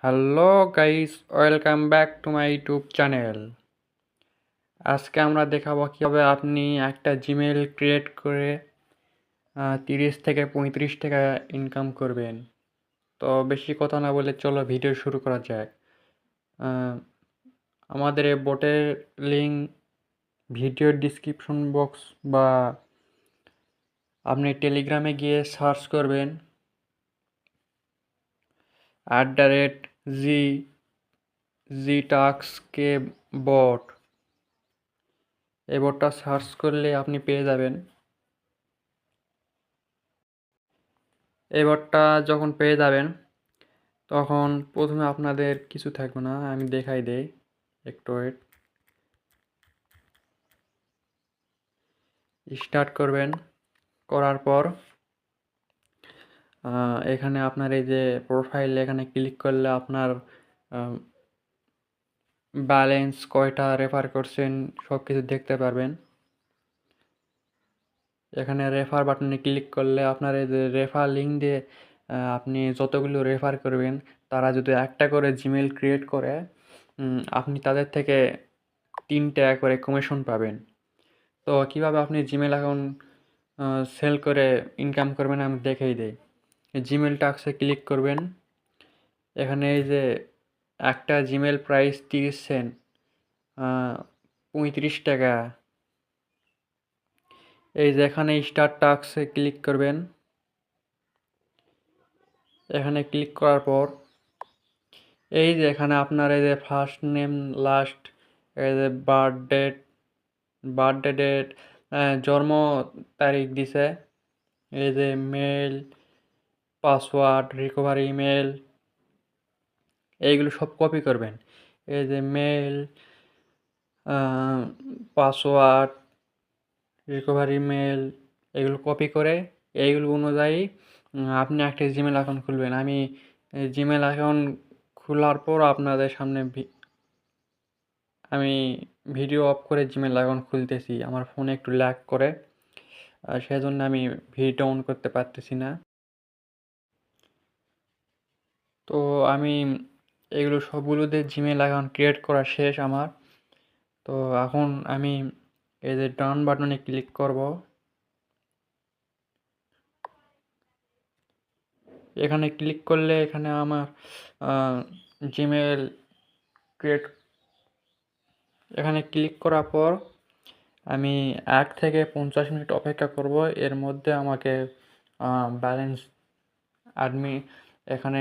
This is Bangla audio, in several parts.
Hello guys, welcome back to my YouTube channel. আজকে আমরা দেখাবো কীভাবে আপনি একটা জিমেল ক্রিয়েট করে 30 থেকে 35 টাকা ইনকাম করবেন। তো বেশি কথা না বলে চলো ভিডিও শুরু করা যাক। আহ, আমাদের এই বোটের লিঙ্ক ভিডিওর ডিসক্রিপশন বক্স বা আপনি টেলিগ্রামে গিয়ে সার্চ করবেন @GTaskK বট। এই বটটা সার্চ করলে আপনি পেয়ে যাবেন। এই বটটা যখন পেয়ে যাবেন তখন প্রথমে আপনাদের কিছু থাকবে না, আমি দেখাই দেই, একটু ওয়েট। স্টার্ট করবেন, করার পর এখানে আপনার এই যে প্রোফাইল, এখানে ক্লিক করলে আপনার ব্যালেন্স কয়টা রেফার করছেন সব কিছু দেখতে পারবেন। এখানে রেফার বাটনে ক্লিক করলে আপনার এই যে রেফার লিঙ্ক দিয়ে আপনি যতগুলো রেফার করবেন তারা যদি একটা করে জিমেল ক্রিয়েট করে আপনি তাদের থেকে 3 টাকা করে কমিশন পাবেন। তো কিভাবে আপনি জিমেল অ্যাকাউন্ট সেল করে ইনকাম করবেন আমি দেখাই দেই। জিমেল টাস্কে ক্লিক করবেন। এখানে এই যে একটা জিমেল প্রাইস 30 সেন্ট, 35 টাকা। এই যে এখানে স্টার্ট টাস্কে ক্লিক করবেন। এখানে ক্লিক করার পর এই যে এখানে আপনার এই যে ফার্স্ট নেম, লাস্ট, এই যে বার্থডে ডেট, জন্ম তারিখ দিছে, এই যে মেল, পাসওয়ার্ড, রিকভারি ইমেল, এইগুলো সব কপি করবেন। এই যে মেল, পাসওয়ার্ড, রিকভারি মেল, এগুলো কপি করে এইগুলো অনুযায়ী আপনি একটা জিমেল অ্যাকাউন্ট খুলবেন। আমি জিমেল অ্যাকাউন্ট খোলার পর আপনাদের সামনে আমি ভিডিও অফ করে জিমেল অ্যাকাউন্ট খুলতেছি। আমার ফোনে একটু ল্যাগ করে, সেজন্য আমি ভিডিও অন করতে পারতেছি না। তো আমি এগুলো সবগুলো দিয়ে জিমেল অ্যাকাউন্ট ক্রিয়েট করা শেষ আমার। তো এখন আমি এই যে ডান বাটনে ক্লিক করব। এখানে ক্লিক করলে এখানে আমার জিমেল ক্রিয়েট, এখানে ক্লিক করার পর আমি 1 থেকে 50 মিনিট অপেক্ষা করব। এর মধ্যে আমাকে ব্যালেন্স এখানে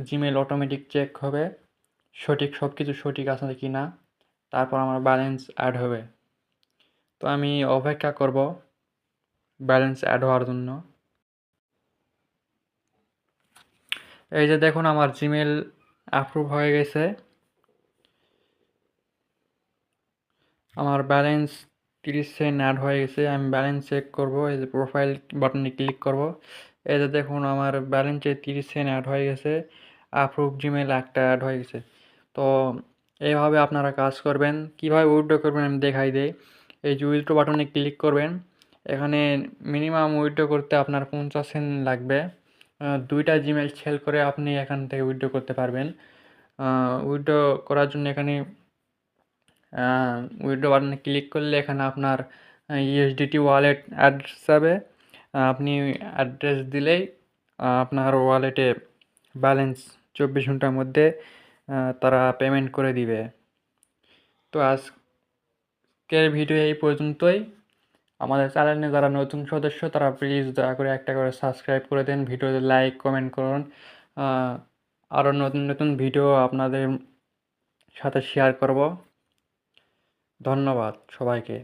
জিমেল অটোমেটিক চেক হবে সঠিক, সব কিছু সঠিক আছে কি না, তারপর আমার ব্যালেন্স অ্যাড হবে। তো আমি অপেক্ষা করব ব্যালেন্স অ্যাড হওয়ার জন্য। এই যে দেখুন আমার জিমেল অ্যাপ্রুভ হয়ে গেছে। আমার ব্যালেন্স 30 সেন্ট অ্যাড হয়ে গেছে। আমি ব্যালেন্স চেক করব। এই যে প্রোফাইল বাটনে ক্লিক করব। এই যে দেখুন আমার ব্যালেন্সে 30 সেন্ট অ্যাড হয়ে গেছে। অ্যাপ্রুভ জিমেল একটা অ্যাড হয়ে গেছে। তো এইভাবে আপনারা কাজ করবেন। কিভাবে উইথড্র করবেন আমি দেখাই দেই। এই যে উইথড্র বাটনে ক্লিক করবেন। এখানে মিনিমাম উইথড্র করতে আপনার 50 সেন্ট লাগবে। 2টা জিমেল সেল করে আপনি এখান থেকে উইথড্র করতে পারবেন। উইথড্র করার জন্য এখানে উইথড্র বাটনে ক্লিক করলে এখানে আপনার ইউএসডিটি ওয়ালেট অ্যাড্রেস যাবে। আপনি অ্যাড্রেস দিলেই আপনার ওয়ালেটে ব্যালেন্স 24 ঘন্টার মধ্যে তারা পেমেন্ট করে দিবে। তো আজকের ভিডিও এই পর্যন্তই। আমাদের চ্যানেলে যারা নতুন সদস্য তারা প্লিজ দয়া করে একটা করে সাবস্ক্রাইব করে দেন, ভিডিওতে লাইক কমেন্ট করুন। আরও নতুন নতুন ভিডিও আপনাদের সাথে শেয়ার করব। ধন্যবাদ সবাইকে।